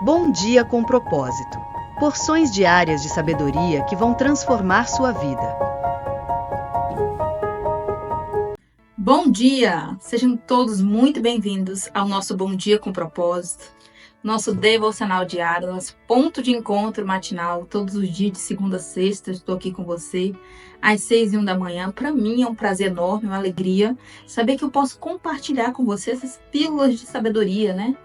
Bom dia com propósito. Porções diárias de sabedoria que vão transformar sua vida. Bom dia! Sejam todos muito bem-vindos ao nosso Bom Dia com Propósito, nosso devocional diário, nosso ponto de encontro matinal, todos os dias de segunda a sexta. Estou aqui com você às 6h01 da manhã. Para mim é um prazer enorme, uma alegria saber que eu posso compartilhar com você essas pílulas de sabedoria, né?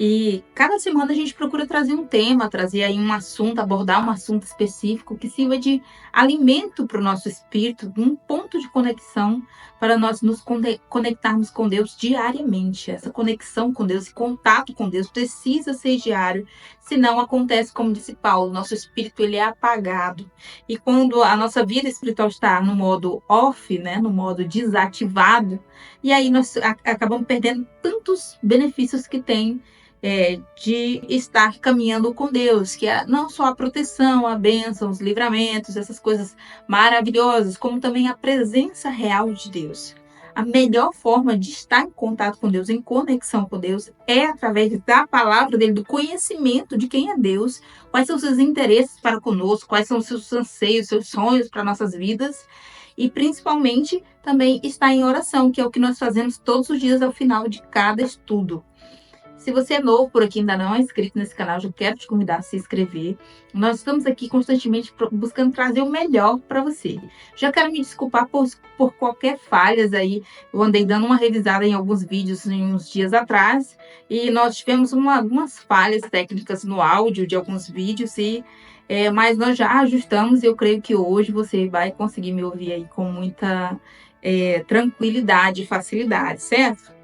E cada semana a gente procura trazer um tema, trazer aí um assunto, abordar um assunto específico que sirva de alimento para o nosso espírito, um ponto de conexão para nós nos conectarmos com Deus diariamente. Essa conexão com Deus, esse contato com Deus precisa ser diário, senão acontece, como disse Paulo, nosso espírito ele é apagado. E quando a nossa vida espiritual está no modo off, né, no modo desativado, e aí nós acabamos perdendo tantos benefícios que tem de estar caminhando com Deus, que é não só a proteção, a bênção, os livramentos, essas coisas maravilhosas, como também a presença real de Deus. A melhor forma de estar em contato com Deus, em conexão com Deus, é através da palavra dele, do conhecimento de quem é Deus, quais são os seus interesses para conosco, quais são os seus anseios, seus sonhos para nossas vidas, e principalmente também estar em oração, que é o que nós fazemos todos os dias ao final de cada estudo. Se você é novo por aqui, ainda não é inscrito nesse canal, eu quero te convidar a se inscrever. Nós estamos aqui constantemente buscando trazer o melhor para você. Já quero me desculpar por qualquer falhas aí. Eu andei dando uma revisada em alguns vídeos uns dias atrás e nós tivemos algumas falhas técnicas no áudio de alguns vídeos, mas nós já ajustamos e eu creio que hoje você vai conseguir me ouvir aí com muita tranquilidade e facilidade, certo?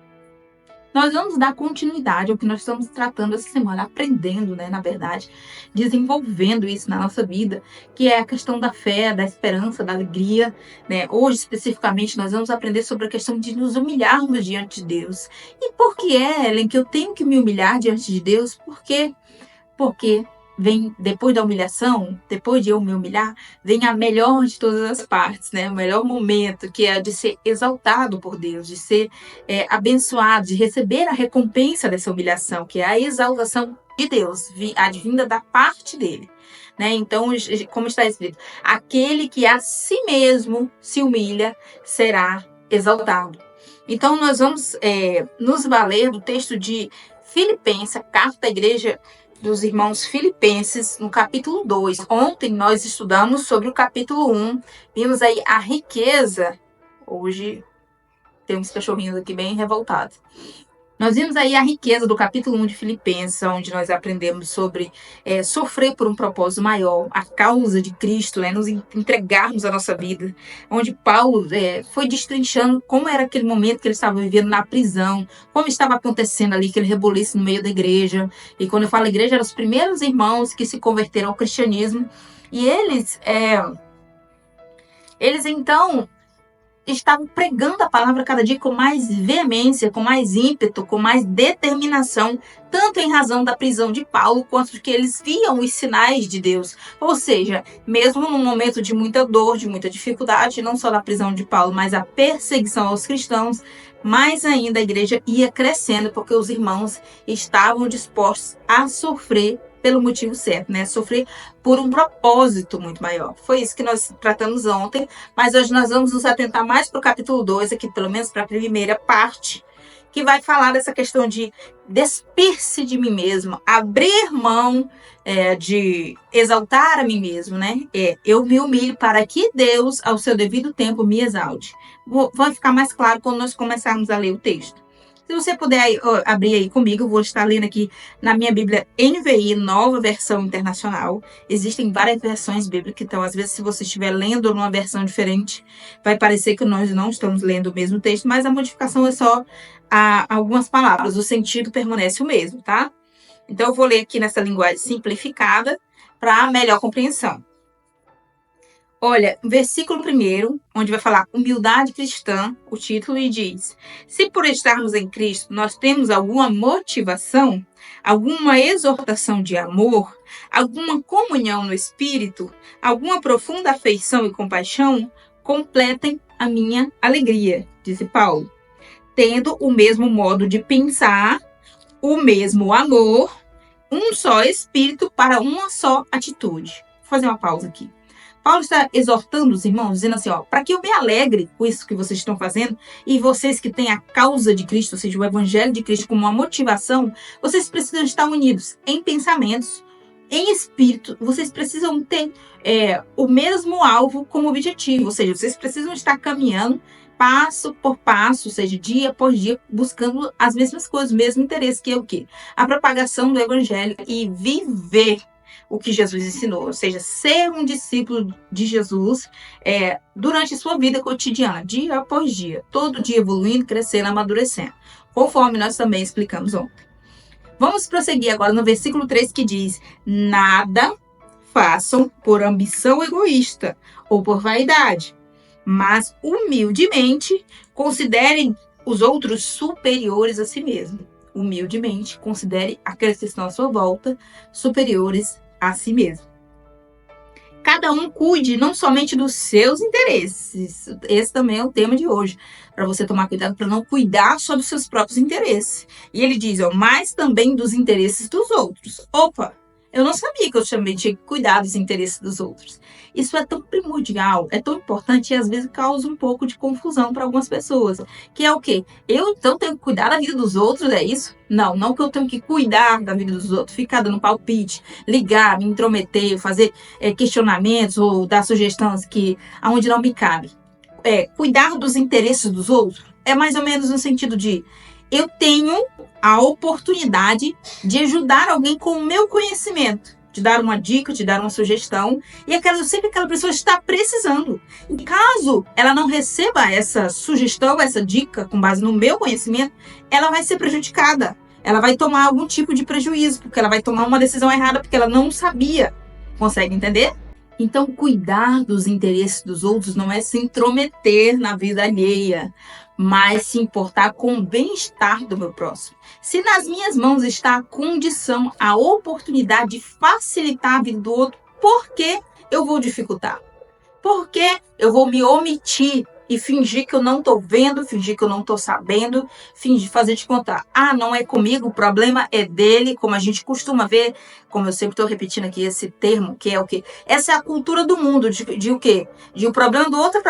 Nós vamos dar continuidade ao que nós estamos tratando essa semana, aprendendo, né, na verdade, desenvolvendo isso na nossa vida, que é a questão da fé, da esperança, da alegria, né? Hoje, especificamente, nós vamos aprender sobre a questão de nos humilharmos diante de Deus. E por que é, Ellen, que eu tenho que me humilhar diante de Deus? Por quê? Porque vem, depois da humilhação, depois de eu me humilhar, vem a melhor de todas as partes, né? O melhor momento, que é de ser exaltado por Deus, de ser abençoado, de receber a recompensa dessa humilhação, que é a exaltação de Deus, advinda da parte dele. Né? Então, como está escrito, aquele que a si mesmo se humilha será exaltado. Então, nós vamos nos valer do texto de Filipenses, a carta à igreja dos irmãos Filipenses, no capítulo 2. Ontem nós estudamos sobre o capítulo 1, vimos aí a riqueza. Hoje tem uns cachorrinhos aqui bem revoltados. Nós vimos aí a riqueza do capítulo 1 de Filipenses, onde nós aprendemos sobre sofrer por um propósito maior, a causa de Cristo, né, nos entregarmos a nossa vida, onde Paulo foi destrinchando como era aquele momento que ele estava vivendo na prisão, como estava acontecendo ali aquele reboliço no meio da igreja. E quando eu falo igreja, eram os primeiros irmãos que se converteram ao cristianismo, e eles então estavam pregando a palavra cada dia com mais veemência, com mais ímpeto, com mais determinação, tanto em razão da prisão de Paulo, quanto que eles viam os sinais de Deus. Ou seja, mesmo num momento de muita dor, de muita dificuldade, não só da prisão de Paulo, mas a perseguição aos cristãos, mais ainda a igreja ia crescendo, porque os irmãos estavam dispostos a sofrer pelo motivo certo, né? Sofrer por um propósito muito maior. Foi isso que nós tratamos ontem, mas hoje nós vamos nos atentar mais para o capítulo 2, aqui pelo menos para a primeira parte, que vai falar dessa questão de despir-se de mim mesmo, abrir mão de exaltar a mim mesmo, né? Eu me humilho para que Deus, ao seu devido tempo, me exalte. Vai ficar mais claro quando nós começarmos a ler o texto. Se você puder abrir aí comigo, eu vou estar lendo aqui na minha Bíblia NVI, Nova Versão Internacional. Existem várias versões bíblicas, então às vezes se você estiver lendo numa versão diferente, vai parecer que nós não estamos lendo o mesmo texto, mas a modificação é só algumas palavras, o sentido permanece o mesmo, tá? Então eu vou ler aqui nessa linguagem simplificada para melhor compreensão. Olha, versículo 1, onde vai falar humildade cristã, o título, e diz: se por estarmos em Cristo nós temos alguma motivação, alguma exortação de amor, alguma comunhão no Espírito, alguma profunda afeição e compaixão, completem a minha alegria, disse Paulo, tendo o mesmo modo de pensar, o mesmo amor, um só espírito para uma só atitude. Vou fazer uma pausa aqui. Paulo está exortando os irmãos, dizendo assim, para que eu me alegre com isso que vocês estão fazendo, e vocês que têm a causa de Cristo, ou seja, o evangelho de Cristo como uma motivação, vocês precisam estar unidos em pensamentos, em espírito, vocês precisam ter o mesmo alvo como objetivo, ou seja, vocês precisam estar caminhando passo por passo, ou seja, dia após dia, buscando as mesmas coisas, o mesmo interesse, que é o quê? A propagação do evangelho e viver o que Jesus ensinou, ou seja, ser um discípulo de Jesus durante a sua vida cotidiana, dia após dia, todo dia evoluindo, crescendo, amadurecendo, conforme nós também explicamos ontem. Vamos prosseguir agora no versículo 3 que diz: nada façam por ambição egoísta ou por vaidade, mas humildemente considerem os outros superiores a si mesmo. Humildemente considere aqueles que estão à sua volta superiores a si mesmo. Cada um cuide não somente dos seus interesses. Esse também é o tema de hoje, para você tomar cuidado para não cuidar só dos seus próprios interesses. E ele diz, mas também dos interesses dos outros. Opa, eu não sabia que eu também tinha que cuidar dos interesses dos outros. Isso é tão primordial, é tão importante e às vezes causa um pouco de confusão para algumas pessoas. Que é o quê? Eu então tenho que cuidar da vida dos outros, é isso? Não que eu tenho que cuidar da vida dos outros, ficar dando palpite, ligar, me intrometer, fazer questionamentos ou dar sugestões aonde não me cabe. Cuidar dos interesses dos outros é mais ou menos no sentido de eu tenho a oportunidade de ajudar alguém com o meu conhecimento, de dar uma dica, de dar uma sugestão, e eu sei que aquela pessoa está precisando. E caso ela não receba essa sugestão, essa dica, com base no meu conhecimento, ela vai ser prejudicada. Ela vai tomar algum tipo de prejuízo, porque ela vai tomar uma decisão errada, porque ela não sabia. Consegue entender? Então, cuidar dos interesses dos outros não é se intrometer na vida alheia, mas se importar com o bem-estar do meu próximo. Se nas minhas mãos está a condição, a oportunidade de facilitar a vida do outro, por que eu vou dificultar? Por que eu vou me omitir e fingir que eu não estou vendo, fingir que eu não estou sabendo, fingir fazer de contar? Não é comigo, o problema é dele, como a gente costuma ver, como eu sempre estou repetindo aqui esse termo, que é o quê? Essa é a cultura do mundo, de o quê? De o problema do outro,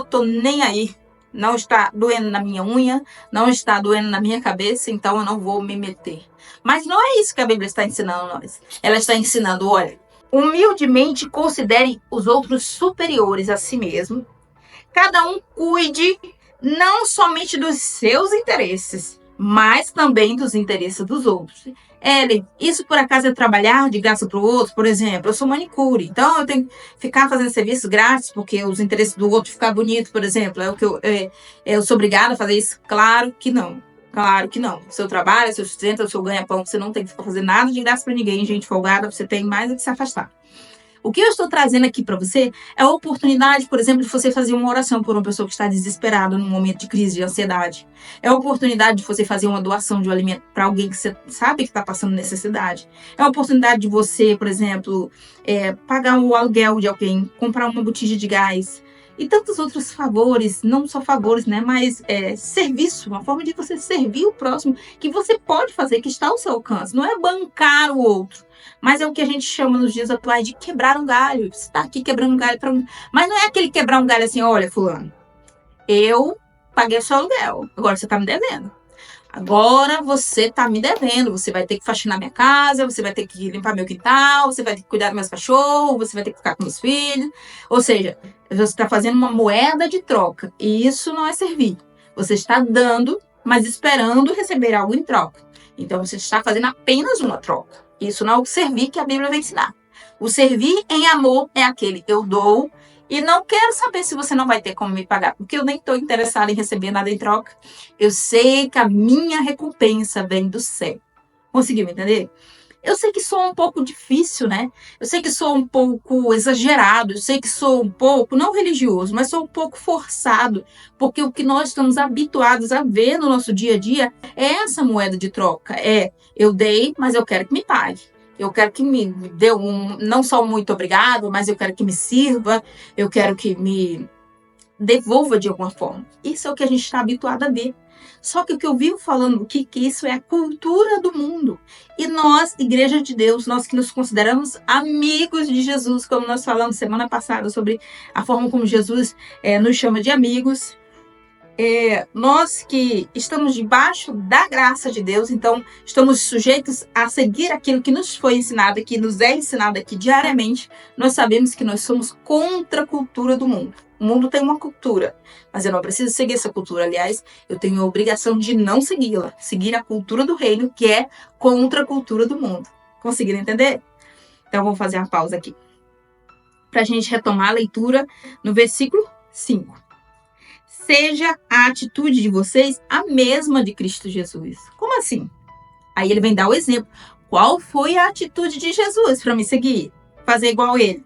tô nem aí. Não está doendo na minha unha, não está doendo na minha cabeça, então eu não vou me meter. Mas não é isso que a Bíblia está ensinando a nós. Ela está ensinando, olha, humildemente considere os outros superiores a si mesmo. Cada um cuide não somente dos seus interesses, mas também dos interesses dos outros. Isso por acaso é trabalhar de graça para o outro? Por exemplo, eu sou manicure, então eu tenho que ficar fazendo serviço grátis porque os interesses do outro ficar bonito, por exemplo. Eu sou obrigada a fazer isso? Claro que não. Claro que não. O seu trabalho, o seu sustento, o seu ganha-pão, você não tem que fazer nada de graça para ninguém, gente folgada, você tem mais é que se afastar. O que eu estou trazendo aqui para você é a oportunidade, por exemplo, de você fazer uma oração por uma pessoa que está desesperada num momento de crise, de ansiedade. É a oportunidade de você fazer uma doação de um alimento para alguém que você sabe que está passando necessidade. É a oportunidade de você, por exemplo, pagar o aluguel de alguém, comprar uma botija de gás. E tantos outros favores, não só favores, né, mas serviço, uma forma de você servir o próximo, que você pode fazer, que está ao seu alcance. Não é bancar o outro, mas é o que a gente chama nos dias atuais de quebrar um galho. Você está aqui quebrando um galho. Mas não é aquele quebrar um galho assim, olha, fulano, eu paguei o seu aluguel, agora você está me devendo. Agora você está me devendo, você vai ter que faxinar minha casa, você vai ter que limpar meu quintal, você vai ter que cuidar dos meus cachorros, você vai ter que ficar com meus filhos. Ou seja, você está fazendo uma moeda de troca. E isso não é servir. Você está dando, mas esperando receber algo em troca. Então você está fazendo apenas uma troca. Isso não é o servir que a Bíblia vai ensinar. O servir em amor é aquele eu dou e não quero saber se você não vai ter como me pagar, porque eu nem estou interessada em receber nada em troca. Eu sei que a minha recompensa vem do céu. Conseguiu me entender? Eu sei que sou um pouco difícil, né? Eu sei que sou um pouco exagerado, eu sei que sou um pouco, não religioso, mas sou um pouco forçado, porque o que nós estamos habituados a ver no nosso dia a dia é essa moeda de troca. Eu dei, mas eu quero que me pague. Eu quero que me dê não só muito obrigado, mas eu quero que me sirva, eu quero que me devolva de alguma forma. Isso é o que a gente está habituado a ver. Só que o que eu vivo falando aqui, que isso é a cultura do mundo. E nós, Igreja de Deus, nós que nos consideramos amigos de Jesus, como nós falamos semana passada sobre a forma como Jesus nos chama de amigos, nós que estamos debaixo da graça de Deus, então estamos sujeitos a seguir aquilo que nos foi ensinado, que nos é ensinado aqui diariamente, nós sabemos que nós somos contra a cultura do mundo. O mundo tem uma cultura, mas eu não preciso seguir essa cultura. Aliás, eu tenho a obrigação de não segui-la, seguir a cultura do reino, que é contra a cultura do mundo. Conseguiram entender? Então, vou fazer a pausa aqui, para a gente retomar a leitura no versículo 5. Seja a atitude de vocês a mesma de Cristo Jesus. Como assim? Aí ele vem dar o exemplo. Qual foi a atitude de Jesus para me seguir? Fazer igual ele.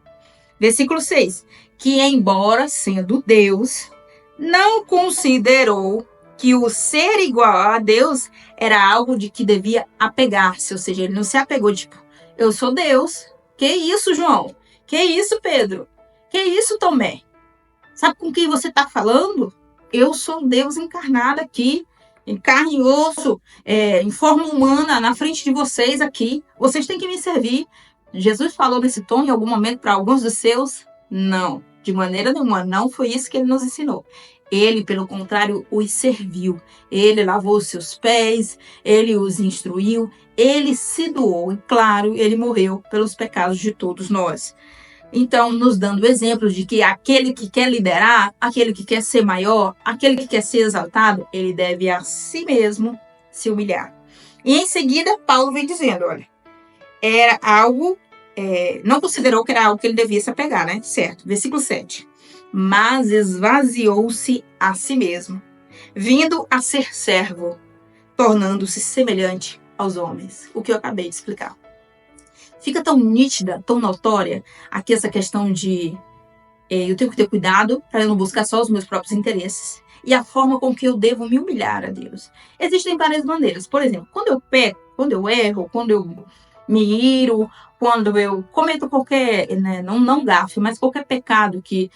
Versículo 6. Que, embora sendo Deus, não considerou que o ser igual a Deus era algo de que devia apegar-se. Ou seja, ele não se apegou, tipo, eu sou Deus. Que isso, João? Que isso, Pedro? Que isso, Tomé? Sabe com quem você está falando? Eu sou Deus encarnado aqui, em carne e osso, em forma humana, na frente de vocês aqui. Vocês têm que me servir. Jesus falou nesse tom em algum momento para alguns dos seus? Não, de maneira nenhuma. Não foi isso que ele nos ensinou. Ele, pelo contrário, os serviu. Ele lavou os seus pés, ele os instruiu, ele se doou. E, claro, ele morreu pelos pecados de todos nós. Então, nos dando exemplos de que aquele que quer liderar, aquele que quer ser maior, aquele que quer ser exaltado, ele deve a si mesmo se humilhar. E em seguida, Paulo vem dizendo, olha, era algo, não considerou que era algo que ele devia se apegar, né? Certo, versículo 7. Mas esvaziou-se a si mesmo, vindo a ser servo, tornando-se semelhante aos homens. O que eu acabei de explicar. Fica tão nítida, tão notória aqui essa questão de eu tenho que ter cuidado para eu não buscar só os meus próprios interesses e a forma com que eu devo me humilhar a Deus. Existem várias maneiras. Por exemplo, quando eu peco, quando eu erro, quando eu me iro, quando eu cometo qualquer, não gafe, mas qualquer pecado que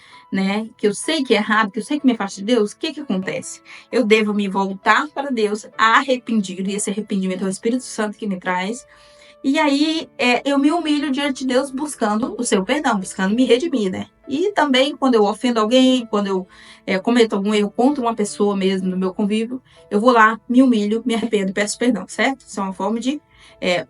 eu sei que é errado, que eu sei que me afasta de Deus, o que acontece? Eu devo me voltar para Deus arrependido, e esse arrependimento é o Espírito Santo que me traz. E aí, eu me humilho diante de Deus buscando o seu perdão, buscando me redimir, né? E também, quando eu ofendo alguém, quando eu cometo algum erro contra uma pessoa mesmo no meu convívio, eu vou lá, me humilho, me arrependo e peço perdão, certo? Isso é uma forma de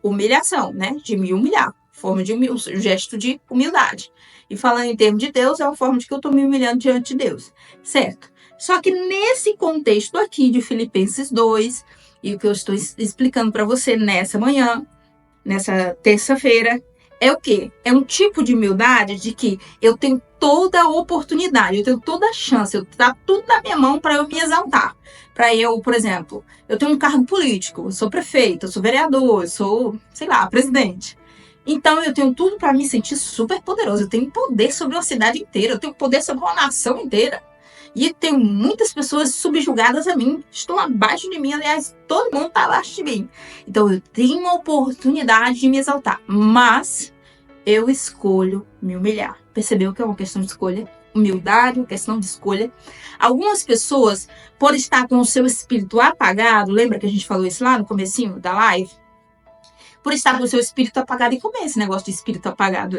humilhação, né? De me humilhar, forma de um gesto de humildade. E falando em termos de Deus, é uma forma de que eu estou me humilhando diante de Deus, certo? Só que nesse contexto aqui de Filipenses 2, e o que eu estou explicando para você nessa manhã, nessa terça-feira, é o quê? É um tipo de humildade de que eu tenho toda a oportunidade, eu tenho toda a chance, tá tudo na minha mão para eu me exaltar. Para eu, por exemplo, eu tenho um cargo político, eu sou prefeito, eu sou vereador, eu sou, sei lá, presidente. Então eu tenho tudo para me sentir super poderoso, eu tenho poder sobre uma cidade inteira, eu tenho poder sobre uma nação inteira. E tem muitas pessoas subjugadas a mim, estão abaixo de mim, aliás, todo mundo está abaixo de mim. Então eu tenho uma oportunidade de me exaltar, mas eu escolho me humilhar. Percebeu que é uma questão de escolha? Humildade, uma questão de escolha. Algumas pessoas, por estar com o seu espírito apagado, lembra que a gente falou isso lá no comecinho da live? Por estar com o seu espírito apagado, e como é esse negócio de espírito apagado?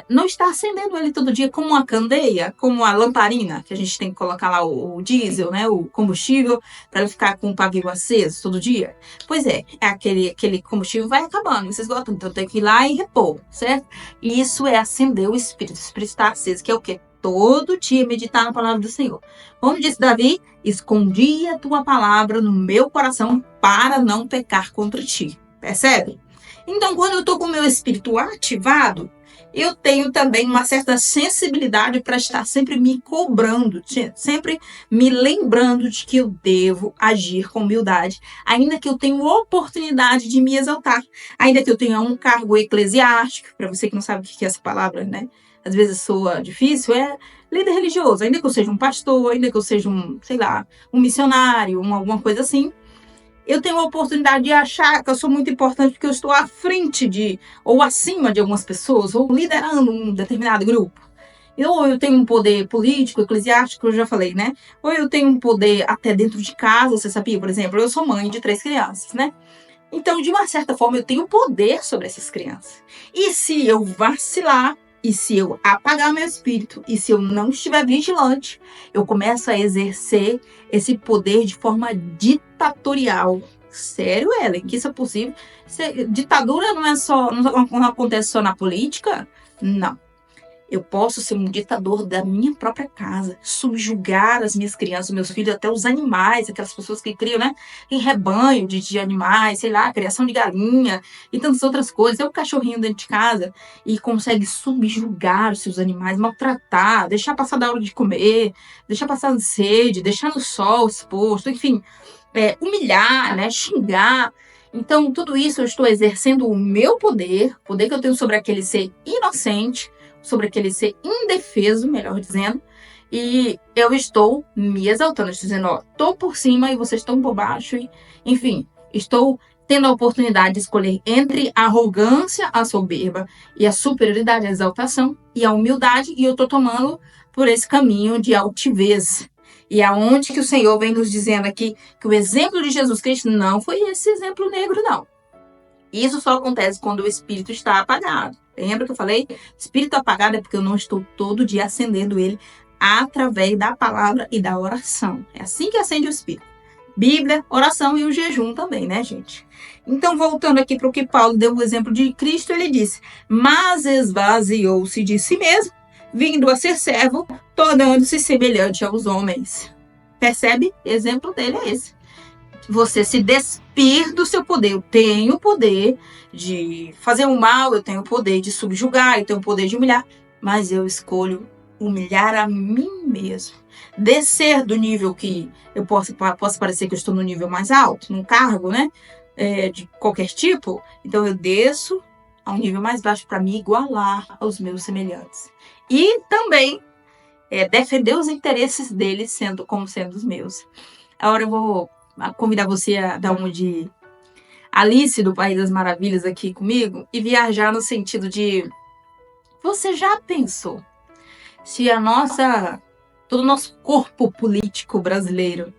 Não está acendendo ele todo dia como uma candeia, como a lamparina, que a gente tem que colocar lá o diesel, né, o combustível, para ele ficar com o pavio aceso todo dia. Pois aquele combustível vai acabando, vocês gostam, então tem que ir lá e repor, certo? E isso é acender o espírito está aceso, que é o quê? Todo dia meditar na palavra do Senhor. Como disse Davi, escondi a tua palavra no meu coração para não pecar contra ti. Percebe? Então, quando eu estou com o meu espírito ativado, eu tenho também uma certa sensibilidade para estar sempre me cobrando, sempre me lembrando de que eu devo agir com humildade, ainda que eu tenha oportunidade de me exaltar, ainda que eu tenha um cargo eclesiástico, para você que não sabe o que é essa palavra, né? Às vezes soa difícil, é líder religioso, ainda que eu seja um pastor, ainda que eu seja um missionário, alguma coisa assim. Eu tenho a oportunidade de achar que eu sou muito importante porque eu estou à frente ou acima de algumas pessoas, ou liderando um determinado grupo. Ou eu tenho um poder político, eclesiástico, eu já falei, né? Ou eu tenho um poder até dentro de casa, você sabia? Por exemplo, eu sou mãe de 3 crianças, né? Então, de uma certa forma, eu tenho poder sobre essas crianças. E se eu vacilar, e se eu apagar meu espírito, e se eu não estiver vigilante, eu começo a exercer esse poder de forma ditatorial. Sério, Ellen, que isso é possível? Ditadura não acontece só na política? Não. Eu posso ser um ditador da minha própria casa, subjugar as minhas crianças, meus filhos, até os animais, aquelas pessoas que criam, né, em rebanho de animais, sei lá, criação de galinha e tantas outras coisas. É o cachorrinho dentro de casa e consegue subjugar os seus animais, maltratar, deixar passar da hora de comer, deixar passar de sede, deixar no sol exposto, enfim, humilhar, né, xingar. Então, tudo isso eu estou exercendo o meu poder que eu tenho sobre aquele ser inocente, sobre aquele ser indefeso, melhor dizendo, e eu estou me exaltando, dizendo, ó, tô por cima e vocês estão por baixo, e, enfim, estou tendo a oportunidade de escolher entre a arrogância, a soberba, e a superioridade, a exaltação, e a humildade, e eu estou tomando por esse caminho de altivez. E aonde que o Senhor vem nos dizendo aqui que o exemplo de Jesus Cristo não foi esse exemplo negro, não. Isso só acontece quando o espírito está apagado. Lembra que eu falei? Espírito apagado é porque eu não estou todo dia acendendo ele através da palavra e da oração. É assim que acende o espírito. Bíblia, oração e o jejum também, né, gente? Então, voltando aqui para o que Paulo deu o exemplo de Cristo, ele disse, mas esvaziou-se de si mesmo, vindo a ser servo, tornando-se semelhante aos homens. Percebe? Exemplo dele é esse. Você se despir do seu poder. Eu tenho o poder de fazer o mal, eu tenho o poder de subjugar, eu tenho o poder de humilhar, mas eu escolho humilhar a mim mesmo. Descer do nível que eu posso parecer que eu estou no nível mais alto, num cargo, né? De qualquer tipo. Então eu desço a um nível mais baixo para me igualar aos meus semelhantes. E também defender os interesses deles sendo os meus. Agora eu vou convidar você a dar uma de Alice do País das Maravilhas aqui comigo e viajar no sentido de você já pensou se todo o nosso corpo político brasileiro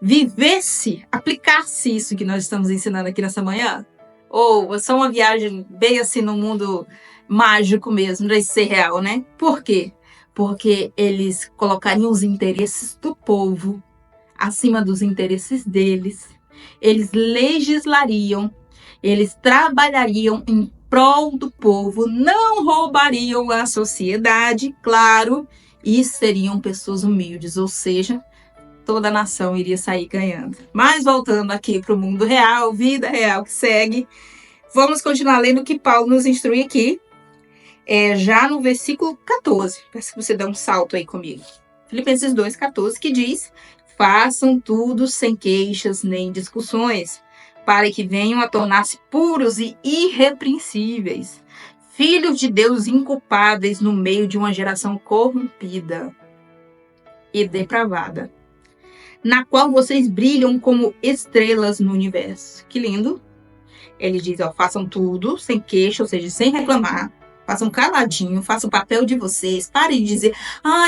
vivesse, aplicasse isso que nós estamos ensinando aqui nessa manhã? Ou é só uma viagem bem assim no mundo mágico mesmo, não vai ser real, né? Por quê? Porque eles colocariam os interesses do povo acima dos interesses deles. Eles legislariam, eles trabalhariam em prol do povo, não roubariam a sociedade, claro, e seriam pessoas humildes, ou seja, toda a nação iria sair ganhando. Mas voltando aqui para o mundo real, vida real que segue, vamos continuar lendo o que Paulo nos instrui aqui, já no versículo 14. Peço que você dê um salto aí comigo. Filipenses 2,14, que diz: façam tudo sem queixas nem discussões, para que venham a tornar-se puros e irrepreensíveis, filhos de Deus inculpáveis no meio de uma geração corrompida e depravada, na qual vocês brilham como estrelas no universo. Que lindo! Ele diz, façam tudo sem queixa, ou seja, sem reclamar. Façam caladinho, façam o papel de vocês. Parem de dizer,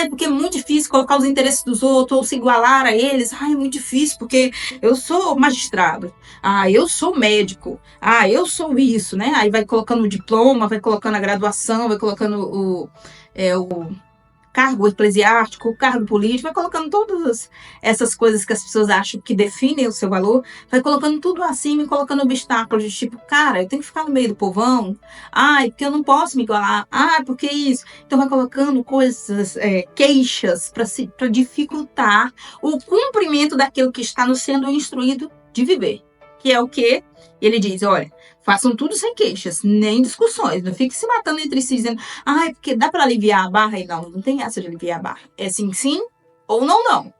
porque é muito difícil colocar os interesses dos outros ou se igualar a eles. É muito difícil porque eu sou magistrado. Eu sou médico. Eu sou isso, né? Aí vai colocando o diploma, vai colocando a graduação, vai colocando o cargo eclesiástico, o cargo político, vai colocando todas essas coisas que as pessoas acham que definem o seu valor, vai colocando tudo acima e colocando obstáculos de tipo, cara, eu tenho que ficar no meio do povão, porque eu não posso me igualar, porque isso. Então vai colocando coisas, queixas para dificultar o cumprimento daquilo que está nos sendo instruído de viver. Que é o quê? Ele diz, olha, façam tudo sem queixas, nem discussões. Não fique se matando entre si, dizendo, porque dá para aliviar a barra? E não tem essa de aliviar a barra. É sim, sim, ou não, não.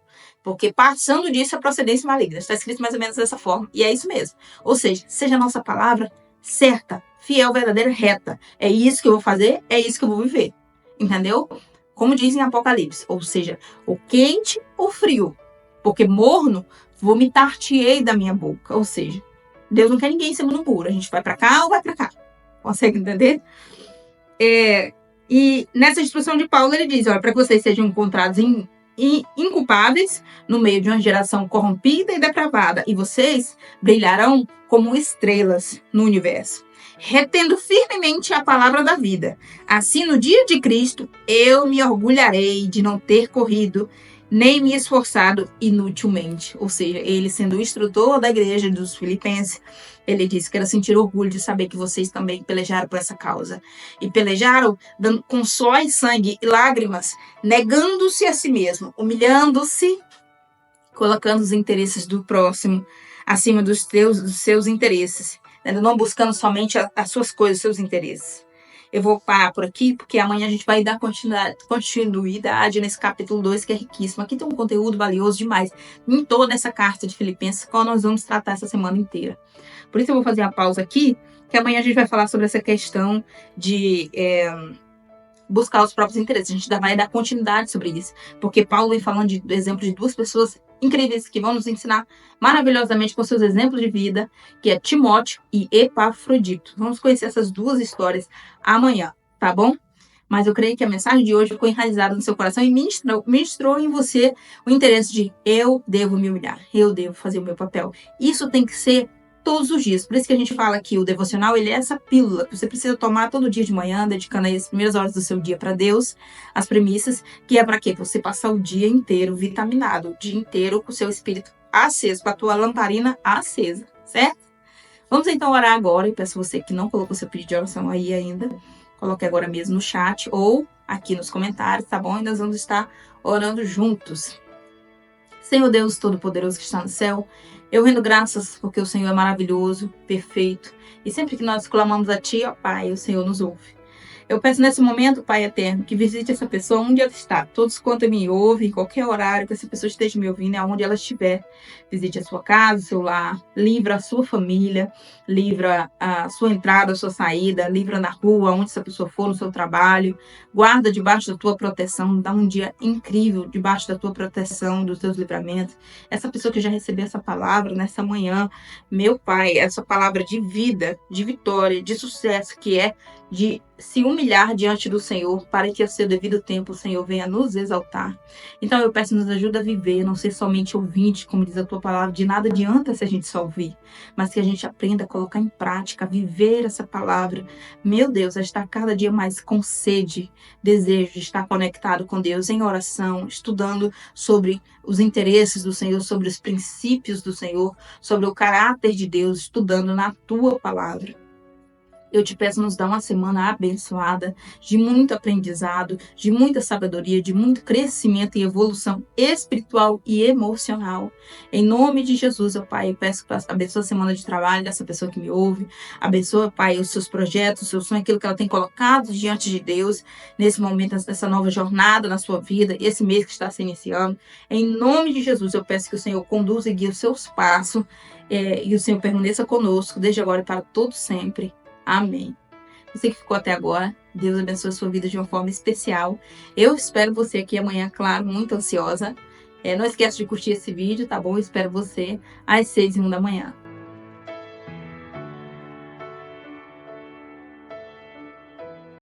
Porque passando disso, a procedência maligna. Está escrito mais ou menos dessa forma. E é isso mesmo. Ou seja, seja a nossa palavra certa, fiel, verdadeira, reta. É isso que eu vou fazer, é isso que eu vou viver. Entendeu? Como diz em Apocalipse. Ou seja, o quente ou frio. Porque morno, vomitar-te-ei da minha boca. Ou seja, Deus não quer ninguém em cima do muro. A gente vai para cá ou vai para cá. Consegue entender? E nessa instrução de Paulo, ele diz, para que vocês sejam encontrados em inculpáveis no meio de uma geração corrompida e depravada, e vocês brilharão como estrelas no universo, retendo firmemente a palavra da vida. Assim, no dia de Cristo, eu me orgulharei de não ter corrido nem me esforçado inutilmente. Ou seja, ele sendo o instrutor da igreja dos Filipenses, ele disse que era sentir orgulho de saber que vocês também pelejaram por essa causa. E pelejaram com suor e sangue e lágrimas, negando-se a si mesmo, humilhando-se, colocando os interesses do próximo acima dos seus interesses, não buscando somente as suas coisas, os seus interesses. Eu vou parar por aqui, porque amanhã a gente vai dar continuidade nesse capítulo 2, que é riquíssimo. Aqui tem um conteúdo valioso demais em toda essa carta de Filipenses, qual nós vamos tratar essa semana inteira. Por isso eu vou fazer a pausa aqui, que amanhã a gente vai falar sobre essa questão de buscar os próprios interesses. A gente vai dar continuidade sobre isso, porque Paulo vem falando do exemplo de duas pessoas incríveis que vão nos ensinar maravilhosamente com seus exemplos de vida, que é Timóteo e Epafrodito. Vamos conhecer essas duas histórias amanhã, tá bom? Mas eu creio que a mensagem de hoje ficou enraizada no seu coração e ministrou em você o interesse de eu devo me humilhar, eu devo fazer o meu papel. Isso tem que ser todos os dias. Por isso que a gente fala que o devocional, ele é essa pílula que você precisa tomar todo dia de manhã, dedicando aí as primeiras horas do seu dia para Deus, as premissas, que é para quê? Pra você passar o dia inteiro vitaminado, o dia inteiro com o seu espírito aceso, com a tua lamparina acesa, certo? Vamos então orar agora, e peço você que não colocou seu pedido de oração aí ainda, coloque agora mesmo no chat ou aqui nos comentários, tá bom? E nós vamos estar orando juntos. Senhor Deus Todo-Poderoso que está no céu, eu rendo graças porque o Senhor é maravilhoso, perfeito. E sempre que nós clamamos a Ti, ó Pai, o Senhor nos ouve. Eu peço nesse momento, Pai eterno, que visite essa pessoa onde ela está. Todos quanto me ouvem, em qualquer horário que essa pessoa esteja me ouvindo, aonde ela estiver. Visite a sua casa, o seu lar, livra a sua família, livra a sua entrada, a sua saída, livra na rua, onde essa pessoa for, no seu trabalho. Guarda debaixo da tua proteção, dá um dia incrível debaixo da tua proteção, dos teus livramentos. Essa pessoa que já recebeu essa palavra nessa manhã, meu Pai, essa palavra de vida, de vitória, de sucesso, que é de se humilhar diante do Senhor, para que ao seu devido tempo o Senhor venha nos exaltar. Então eu peço, nos ajuda a viver, não ser somente ouvinte, como diz a tua palavra, de nada adianta se a gente só ouvir, mas que a gente aprenda a colocar em prática, a viver essa palavra. Meu Deus, a estar cada dia mais com sede, desejo de estar conectado com Deus em oração, estudando sobre os interesses do Senhor, sobre os princípios do Senhor, sobre o caráter de Deus, estudando na tua palavra. Eu te peço, nos dá uma semana abençoada, de muito aprendizado, de muita sabedoria, de muito crescimento e evolução espiritual e emocional. Em nome de Jesus, ó Pai, eu peço que abençoe a semana de trabalho dessa pessoa que me ouve. Abençoa, Pai, os seus projetos, o seu sonho, aquilo que ela tem colocado diante de Deus nesse momento, nessa nova jornada na sua vida, esse mês que está se iniciando. Em nome de Jesus, eu peço que o Senhor conduza e guie os seus passos e o Senhor permaneça conosco, desde agora e para todo sempre. Amém. Você que ficou até agora, Deus abençoe a sua vida de uma forma especial. Eu espero você aqui amanhã, claro, muito ansiosa. Não esquece de curtir esse vídeo, tá bom? Eu espero você às 6h01 da manhã.